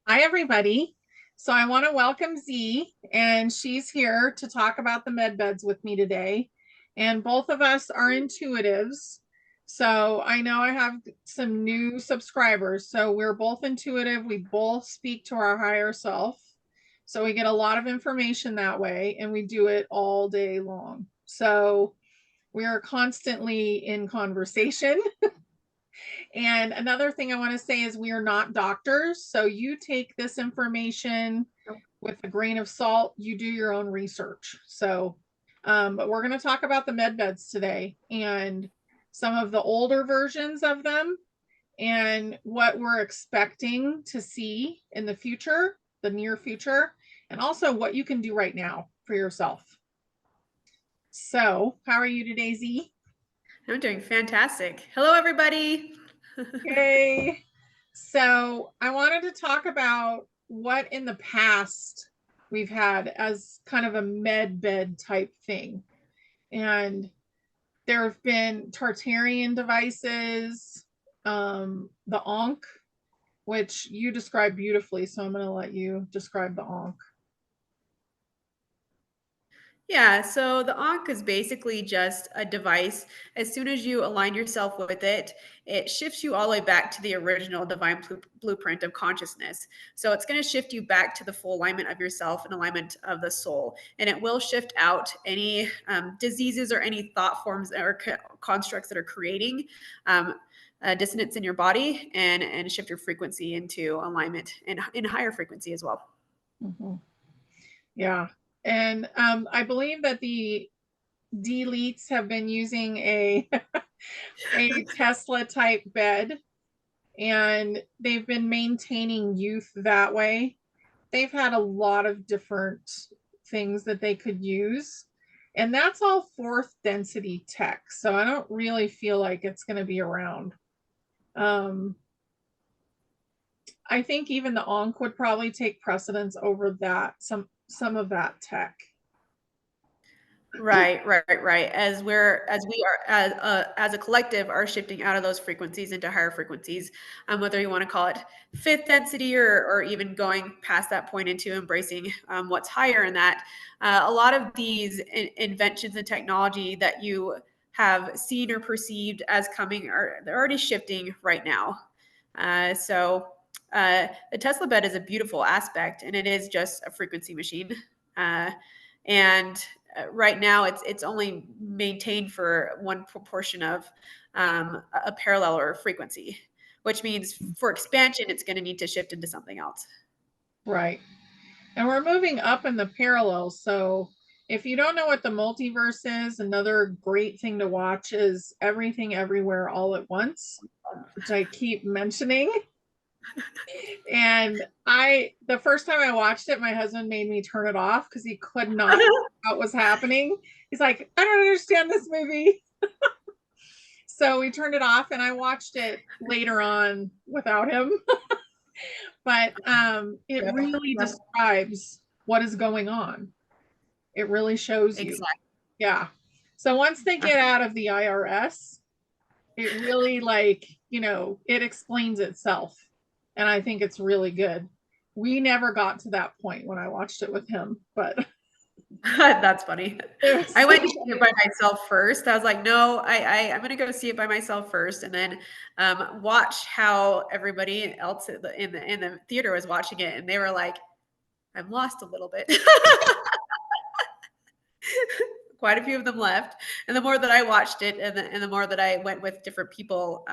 Hi, everybody. So I want to welcome Z, and she's here to talk about the med beds with me today. And both of us are intuitives. So I know I have some new subscribers. So we're both intuitive. We both speak to our higher self. So we get a lot of information that way, and we do it all day long. So we are constantly in conversation. And another thing I want to say is we are not doctors. So you take this information with a grain of salt. You do your own research. But we're going to talk about the med beds today and some of the older versions of them and what we're expecting to see in the future, the near future, and also what you can do right now for yourself. So, how are you today, Z? I'm doing fantastic. Hello, everybody. Yay. So I wanted to talk about what in the past we've had as kind of a med bed type thing. And there have been Tartarian devices, the Ankh, which you described beautifully. So I'm going to let you describe the Ankh. Yeah, so the Ankh is basically just a device. As soon as you align yourself with it, it shifts you all the way back to the original divine blueprint of consciousness. So it's going to shift you back to the full alignment of yourself and alignment of the soul. And it will shift out any diseases or any thought forms or constructs that are creating dissonance in your body and shift your frequency into alignment and in higher frequency as well. Mm-hmm. Yeah. And I believe that the deletes have been using a Tesla type bed, and they've been maintaining youth that way. They've had a lot of different things that they could use, and that's all fourth density tech. So I don't really feel like it's going to be around. Um, I think even the Ankh would probably take precedence over that some of that tech. Right. As we are as a collective are shifting out of those frequencies into higher frequencies, whether you want to call it fifth density or even going past that point into embracing what's higher in that. A lot of these inventions and technology that you have seen or perceived as coming are they're already shifting right now. The Tesla bed is a beautiful aspect, and it is just a frequency machine. Uh, and Right now it's only maintained for one proportion of a parallel or frequency, which means for expansion it's going to need to shift into something else. Right. And we're moving up in the parallels. So if you don't know what the multiverse is, another great thing to watch is Everything Everywhere All at Once, which I keep mentioning. And the first time I watched it, my husband made me turn it off because he could not what was happening. He's like, I don't understand this movie. So we turned it off and I watched it later on without him. But it Yep. really Yep. describes what is going on. It really shows you. Exactly. Yeah. So once they get out of the IRS, it really it explains itself. And I think it's really good. We never got to that point when I watched it with him, but That's funny. it was I so went to see it by myself first. I was like, no, I'm going to go see it by myself first, and then watch how everybody else in the theater was watching it, and they were like, I'm lost a little bit. Quite a few of them left, and the more that I watched it, and the more that I went with different people,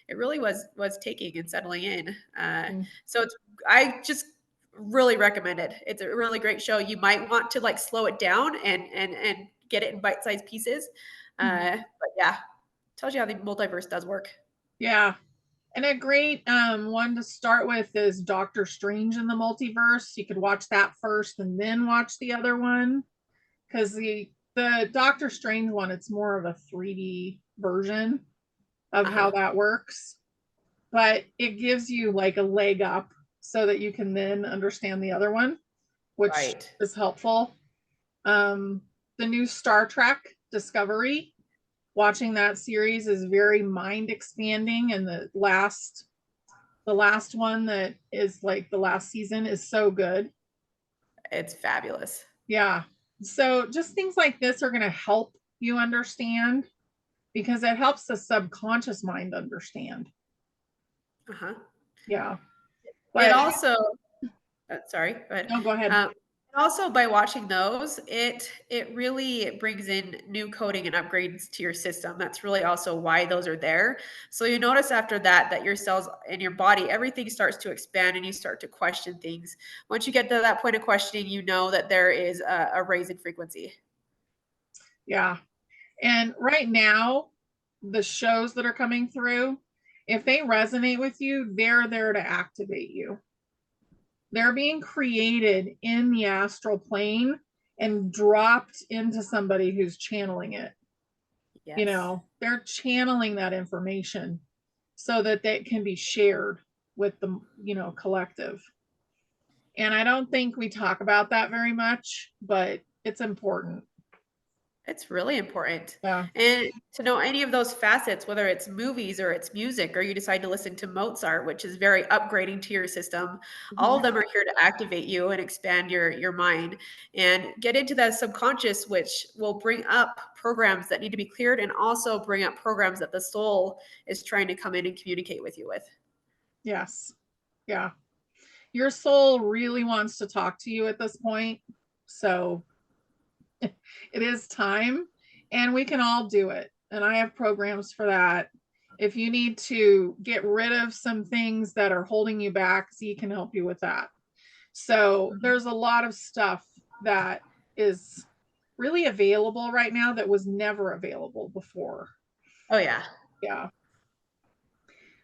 it really was taking and settling in. So I just really recommend it. It's a really great show. You might want to like slow it down and get it in bite-sized pieces. But yeah, tells you how the multiverse does work. yeah. And a great one to start with is Doctor Strange in the Multiverse. You could watch that first and then watch the other one, because the Doctor Strange one, it's more of a 3D version of how Uh-huh. that works, but it gives you like a leg up so that you can then understand the other one, which Right. is helpful. Um, the new Star Trek Discovery, watching that series is very mind expanding, and the last The last one that is like the last season is so good. It's fabulous. Yeah. So just things like this are going to help you understand because it helps the subconscious mind understand. Uh-huh. Yeah. It But also sorry, but no, go ahead. also by watching those, it really brings in new coding and upgrades to your system. That's really also why those are there. So you notice after that that your cells in your body, everything starts to expand and you start to question things. Once you get to that point of questioning, you know that there is a raise in frequency. Yeah. And right now, the shows that are coming through, if they resonate with you, they're there to activate you. They're being created in the astral plane and dropped into somebody who's channeling it. Yes. They're channeling that information so that they can be shared with the, collective. And I don't think we talk about that very much, but it's important. It's really important. Yeah. And to know any of those facets, whether it's movies or it's music, or you decide to listen to Mozart, which is very upgrading to your system, all of them are here to activate you and expand your mind and get into that subconscious, which will bring up programs that need to be cleared and also bring up programs that the soul is trying to come in and communicate with you with. Yes. Yeah. Your soul really wants to talk to you at this point. So it is time and we can all do it. And I have programs for that. If you need to get rid of some things that are holding you back, Z can help you with that. So Mhm. there's a lot of stuff that is really available right now that was never available before. Oh, yeah. Yeah.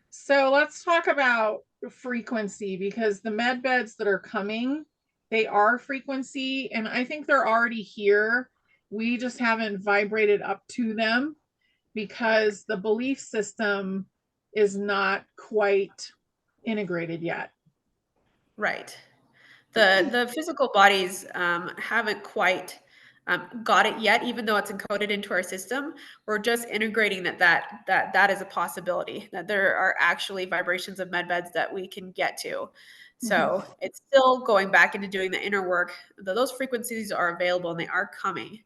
So let's talk about frequency because the med beds that are coming, they are frequency, and I think they're already here. We just haven't vibrated up to them because the belief system is not quite integrated yet. Right. The physical bodies haven't quite got it yet, even though it's encoded into our system. We're just integrating that is a possibility, that there are actually vibrations of med beds that we can get to. Mhm. So it's still going back into doing the inner work. Those frequencies are available and they are coming.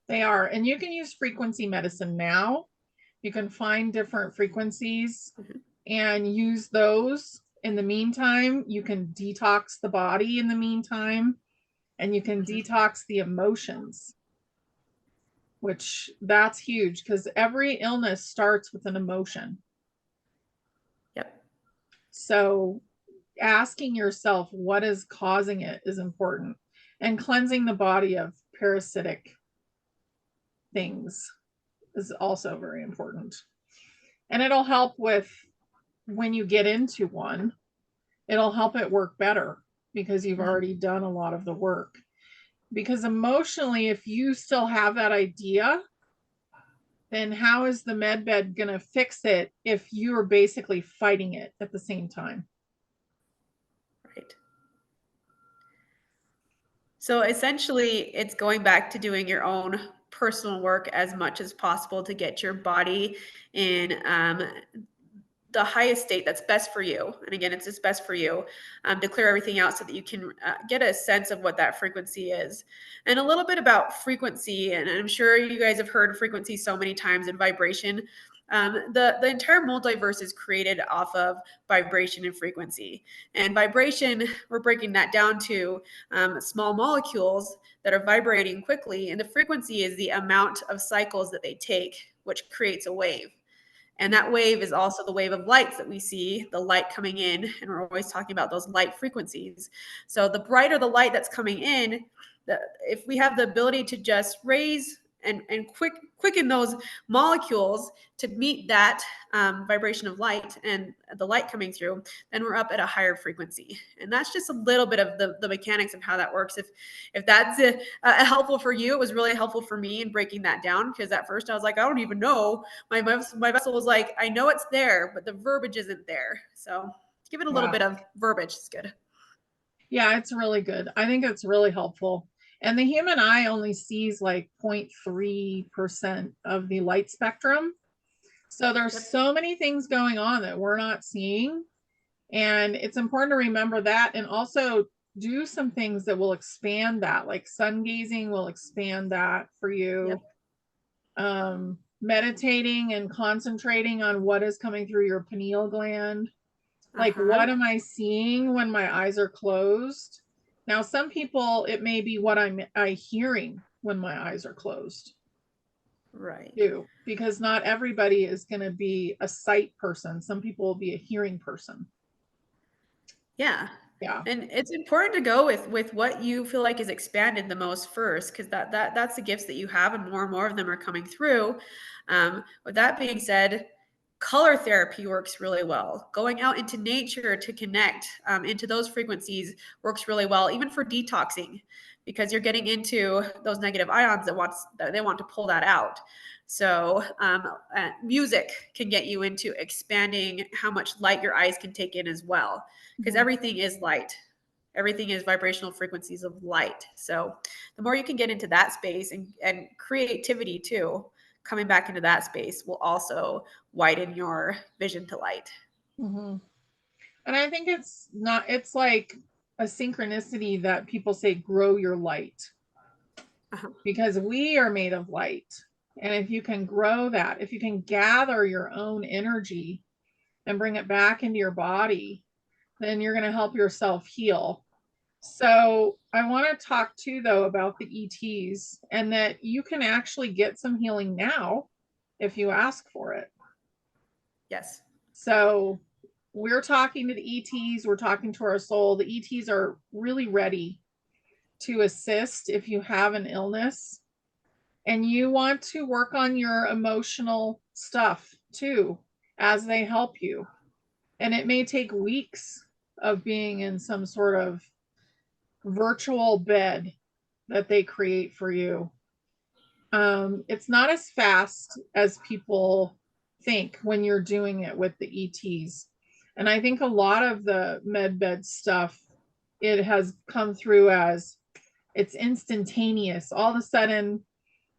They are, and you can use frequency medicine now. You can find different frequencies Mhm. and use those. In the meantime, you can detox the body in the meantime, and you can Mhm. detox the emotions, which that's huge because every illness starts with an emotion. Yep. So asking yourself what is causing it is important, and cleansing the body of parasitic things is also very important. And it'll help with when you get into one, it'll help it work better because you've Mhm. already done a lot of the work. Because emotionally, if you still have that idea, then how is the med bed going to fix it if you are basically fighting it at the same time? Right. So essentially, it's going back to doing your own personal work as much as possible to get your body in the highest state that's best for you. And again, it's just best for you to clear everything out so that you can get a sense of what that frequency is. And a little bit about frequency, and I'm sure you guys have heard frequency so many times in vibration. The entire multiverse is created off of vibration and frequency. And vibration, we're breaking that down to small molecules that are vibrating quickly. And the frequency is the amount of cycles that they take, which creates a wave. And that wave is also the wave of lights that we see, the light coming in. And we're always talking about those light frequencies. So the brighter the light that's coming in, if we have the ability to just raise and quicken those molecules to meet that vibration of light and the light coming through, then we're up at a higher frequency. And that's just a little bit of the mechanics of how that works. If that's helpful for you, it was really helpful for me in breaking that down, because at first I was like, I don't even know. My vessel was like, I know it's there, but the verbiage isn't there. So give it a little Yeah. bit of verbiage. It's good. Yeah, it's really good. I think it's really helpful. And the human eye only sees like 0.3% of the light spectrum. So there's Yep. so many things going on that we're not seeing. And it's important to remember that, and also do some things that will expand that, like sun gazing will expand that for you. Yep. Meditating and concentrating on what is coming through your pineal gland. Like, Uh-huh. what am I seeing when my eyes are closed? Now, some people, it may be what I hearing when my eyes are closed Right. too, because not everybody is going to be a sight person. Some people will be a hearing person. Yeah. Yeah. And it's important to go with what you feel like is expanded the most first, because that's the gifts that you have, and more of them are coming through. With that being said, color therapy works really well. Going out into nature to connect into those frequencies works really well, even for detoxing, because you're getting into those negative ions that they want to pull that out. So, music can get you into expanding how much light your eyes can take in as well, because Mhm. everything is light. Everything is vibrational frequencies of light. So, the more you can get into that space, and creativity too, coming back into that space will also widen your vision to light. Mhm. And I think it's not, it's like a synchronicity that people say, grow your light, Uh-huh. because we are made of light. And if you can grow that, if you can gather your own energy and bring it back into your body, then you're going to help yourself heal. So I want to talk too, though, about the ETs, and that you can actually get some healing now if you ask for it. Yes. So we're talking to the ETs, we're talking to our soul. The ETs are really ready to assist if you have an illness and you want to work on your emotional stuff too as they help you. And it may take weeks of being in some sort of virtual bed that they create for you. It's not as fast as people think when you're doing it with the ETs. And I think a lot of the med bed stuff, it has come through as it's instantaneous. All of a sudden,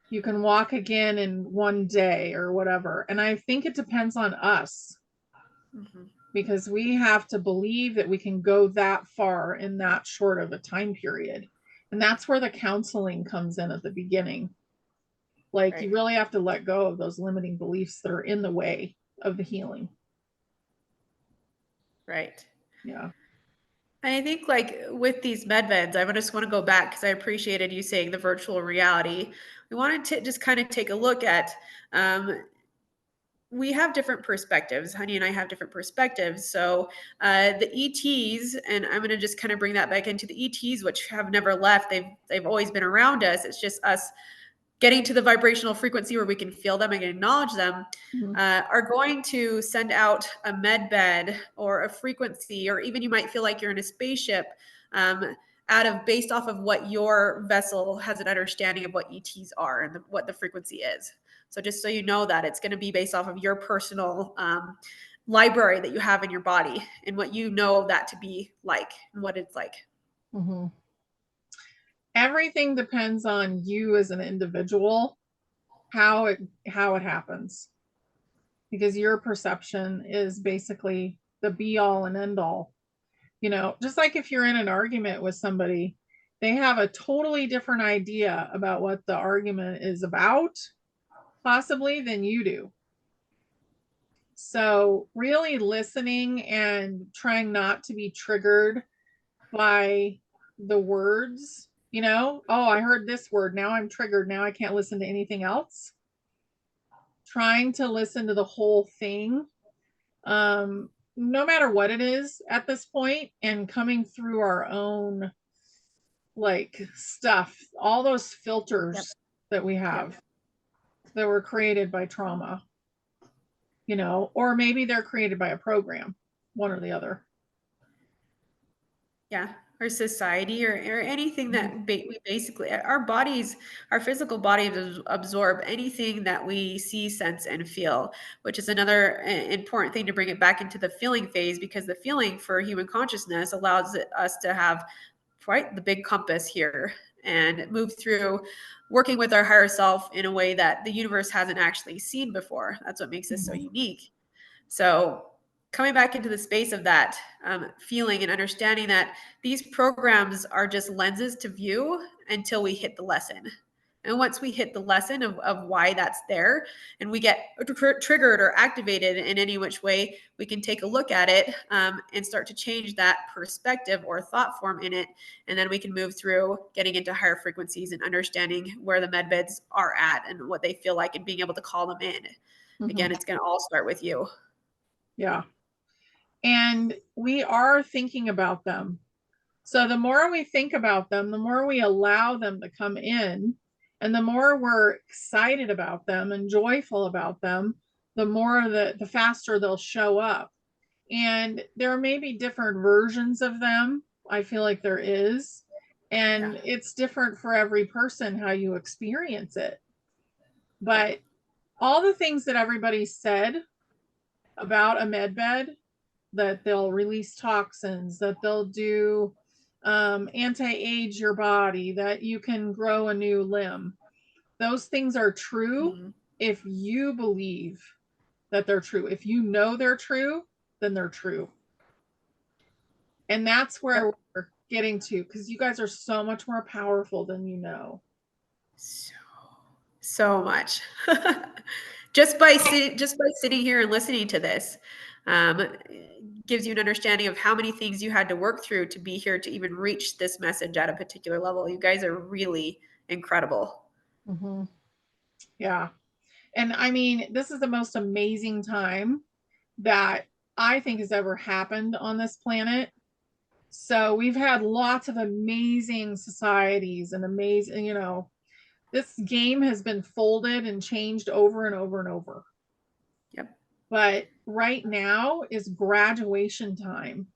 you can walk again in one day or whatever. And I think it depends on us, Mm-hmm. because we have to believe that we can go that far in that short of a time period. And that's where the counseling comes in at the beginning. Like, you Right. really have to let go of those limiting beliefs that are in the way of the healing. Right. Yeah. I think, like, with these med beds, I just want to go back because I appreciated you saying the virtual reality. We wanted to just kind of take a look at, um, we have different perspectives. Honey and I have different perspectives. So the ETs, and I'm going to just kind of bring that back into the ETs, which have never left. They've always been around us. It's just us getting to the vibrational frequency where we can feel them and acknowledge them. Mhm. Are going to send out a med bed or a frequency, or even you might feel like you're in a spaceship, um, out of based off of what your vessel has an understanding of what ETs are and what the frequency is. So just so you know that it's going to be based off of your personal library that you have in your body and what you know that to be like and what it's like. Mhm. Everything depends on you as an individual, how it happens, because your perception is basically the be all and end all. Just like if you're in an argument with somebody, they have a totally different idea about what the argument is about, possibly, than you do. So, really listening and trying not to be triggered by the words, oh, I heard this word. Now I'm triggered. Now I can't listen to anything else. Trying to listen to the whole thing, no matter what it is at this point, and coming through our own like stuff, all those Yep. filters that we Yep. have that were created by trauma, or maybe they're created by a program, one or the other. Yeah, or society, or anything Mhm. that we basically, our bodies, our physical bodies absorb anything that we see, sense, and feel, which is another important thing to bring it back into the feeling phase, because the feeling for human consciousness allows us to have quite the big compass here and move through working with our higher self in a way that the universe hasn't actually seen before. That's what makes us so unique. So coming back into the space of that feeling and understanding that these programs are just lenses to view until we hit the lesson. And once we hit the lesson of why that's there and we get triggered or activated in any which way, we can take a look at it and start to change that perspective or thought form in it. And then we can move through getting into higher frequencies and understanding where the med beds are at and what they feel like and being able to call them in. Again, it's going to all start with you. Yeah. And we are thinking about them. So the more we think about them, the more we allow them to come in, and the more we're excited about them and joyful about them, the more the faster they'll show up. And there may be different versions of them. I feel like there is. And it's different for every person how you experience it. But all the things that everybody said about a med bed, that they'll release toxins, that they'll do anti-age your body, that you can grow a new limb. Those things are true if you believe that they're true. If you know they're true, then they're true. And that's where we're getting to, because you guys are so much more powerful than you know. So much. just by sitting here and listening to this gives you an understanding of how many things you had to work through to be here to even reach this message at a particular level. You guys are really incredible. Yeah. And I mean, this is the most amazing time that I think has ever happened on this planet. So we've had lots of amazing societies and amazing, this game has been folded and changed over and over and over. Yep. But right now is graduation time.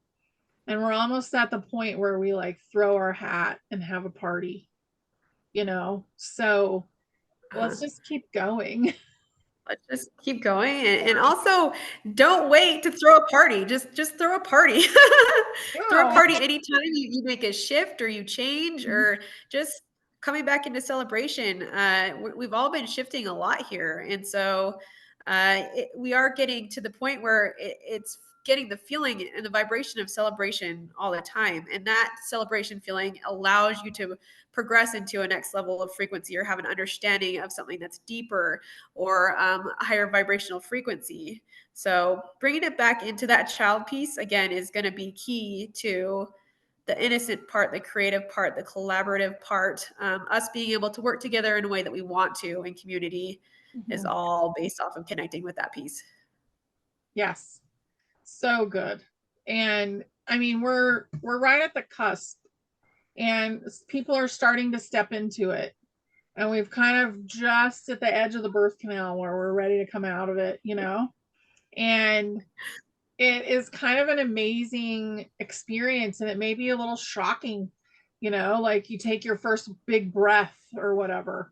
And we're almost at the point where we like throw our hat and have a party, So let's just keep going. Let's just keep going. And also don't wait to throw a party. Just throw a party. Throw a party anytime you make a shift or you change or just coming back into celebration. We've all been shifting a lot here. And so we are getting to the point where it's getting the feeling and the vibration of celebration all the time. And that celebration feeling allows you to progress into a next level of frequency or have an understanding of something that's deeper or a higher vibrational frequency. So bringing it back into that child piece, again, is going to be key to the innocent part, the creative part, the collaborative part, us being able to work together in a way that we want to in community is all based off of connecting with that piece. Yes. So good. And I mean, we're right at the cusp, and people are starting to step into it. And we've kind of just at the edge of the birth canal where we're ready to come out of it, And it is kind of an amazing experience, and it may be a little shocking, like you take your first big breath or whatever.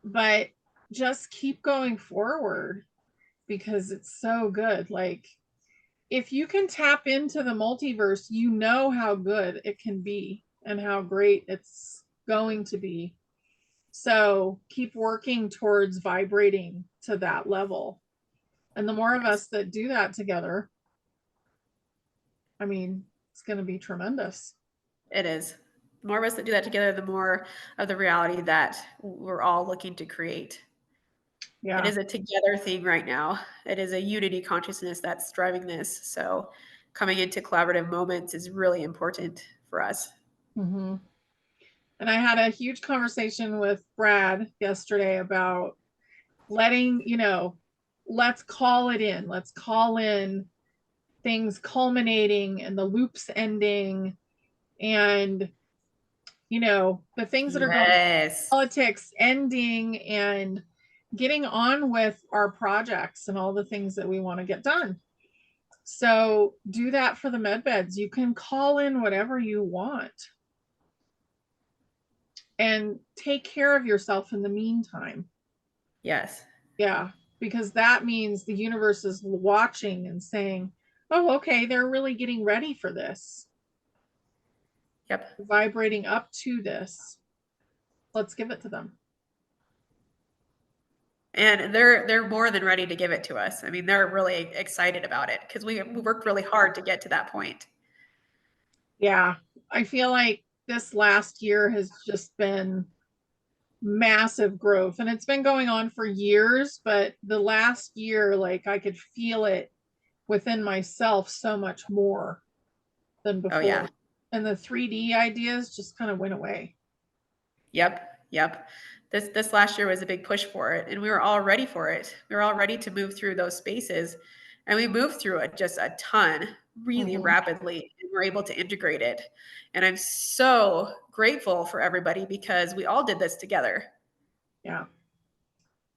But just keep going forward because it's so good. Like, if you can tap into the multiverse, you know how good it can be and how great it's going to be. So keep working towards vibrating to that level. And the more of us that do that together, I mean, it's going to be tremendous. It is. The more of us that do that together, the more of the reality that we're all looking to create. Yeah. It is a together thing right now. It is a unity consciousness that's driving this. So coming into collaborative moments is really important for us. And I had a huge conversation with Brad yesterday about letting, let's call it in. Let's call in things culminating and the loops ending and, the things that are going on, politics ending and getting on with our projects and all the things that we want to get done. So do that for the med beds. You can call in whatever you want and take care of yourself in the meantime. Yes. Yeah, because that means the universe is watching and saying, oh, okay, they're really getting ready for this. Yep. Vibrating up to this. let's give it to them. And they're more than ready to give it to us. I mean, they're really excited about it because we worked really hard to get to that point. Yeah. I feel like this last year has just been massive growth, and it's been going on for years, but the last year, like I could feel it within myself so much more than Oh yeah. before. And the 3D ideas just kind of went away. Yep. Yep. This last year was a big push for it, and we were all ready for it. We were all ready to move through those spaces, and we moved through it just a ton, really Mhm. rapidly, and we're able to integrate it. And I'm so grateful for everybody because we all did this together. Yeah.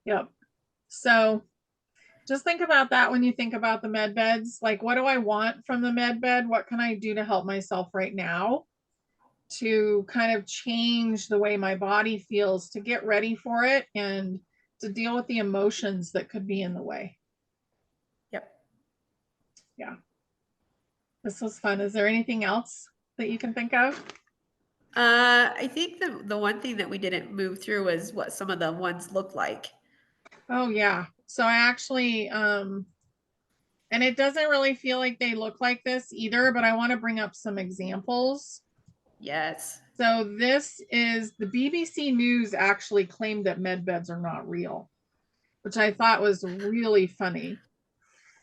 Yep. So just think about that when you think about the med beds. Like, what do I want from the med bed? What can I do to help myself right now to kind of change the way my body feels, to get ready for it and to deal with the emotions that could be in the way? Yep. Yeah. This was fun. Is there anything else that you can think of? I think the one thing that we didn't move through was what some of the ones look like. Oh yeah. So I actually and it doesn't really feel like they look like this either, but I want to bring up some examples. Yes. So this is the BBC News actually claimed that med beds are not real, which I thought was really funny.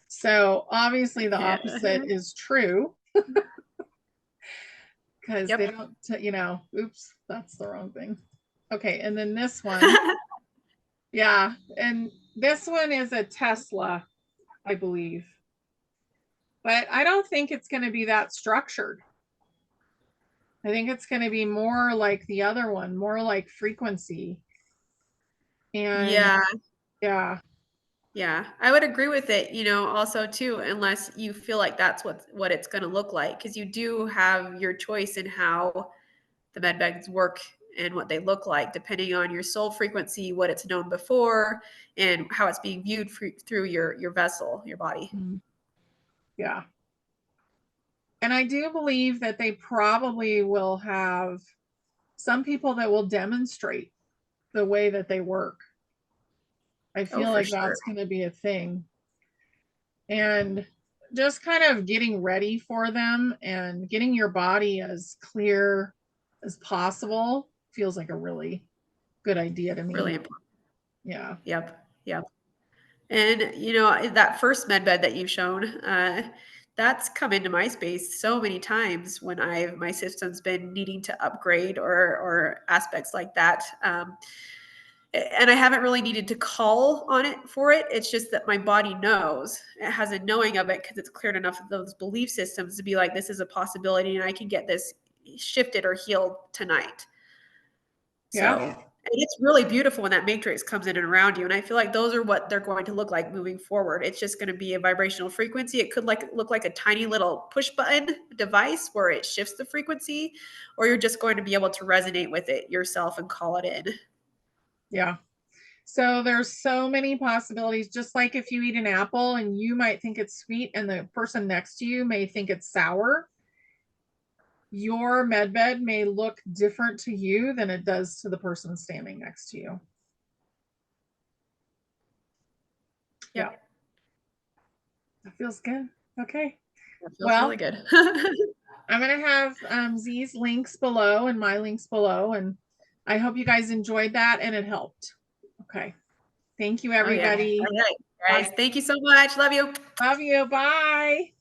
So obviously the Yeah. opposite is true because they Yep. don't, oops, that's the wrong thing. Okay, and then this one, yeah, and this one is a Tesla, I believe, but I don't think it's going to be that structured. I think it's going to be more like the other one, more like frequency. And Yeah. yeah, Yeah, I would agree with it, also too, unless you feel like that's what it's going to look like, because you do have your choice in how the med bags work and what they look like, depending on your soul frequency, what it's known before, and how it's being viewed through your vessel, your body. yeah. And I do believe that they probably will have some people that will demonstrate the way that they work. I Oh, feel for like sure. that's going to be a thing. And just kind of getting ready for them and getting your body as clear as possible feels like a really good idea to Really me. important. Yeah. Yep. Yep. And that first med bed that you've shown, that's come into my space so many times when my system's been needing to upgrade or aspects like that. And I haven't really needed to call on it for it. It's just that my body knows. It has a knowing of it because it's cleared enough of those belief systems to be like, this is a possibility and I can get this shifted or healed tonight. Yeah. So, and it's really beautiful when that matrix comes in and around you. And I feel like those are what they're going to look like moving forward. It's just going to be a vibrational frequency. It could look like a tiny little push button device where it shifts the frequency, or you're just going to be able to resonate with it yourself and call it in. Yeah. So there's so many possibilities. Just like if you eat an apple and you might think it's sweet and the person next to you may think it's sour, your med bed may look different to you than it does to the person standing next to you. Yeah, Yep. that feels good. Okay. That feels Well, really good. I'm going to have Z's links below and my links below. And I hope you guys enjoyed that and it helped. Okay. Thank you, Oh, yeah. everybody. All right, Bye. guys. Thank you so much. Love you. Love you. Bye.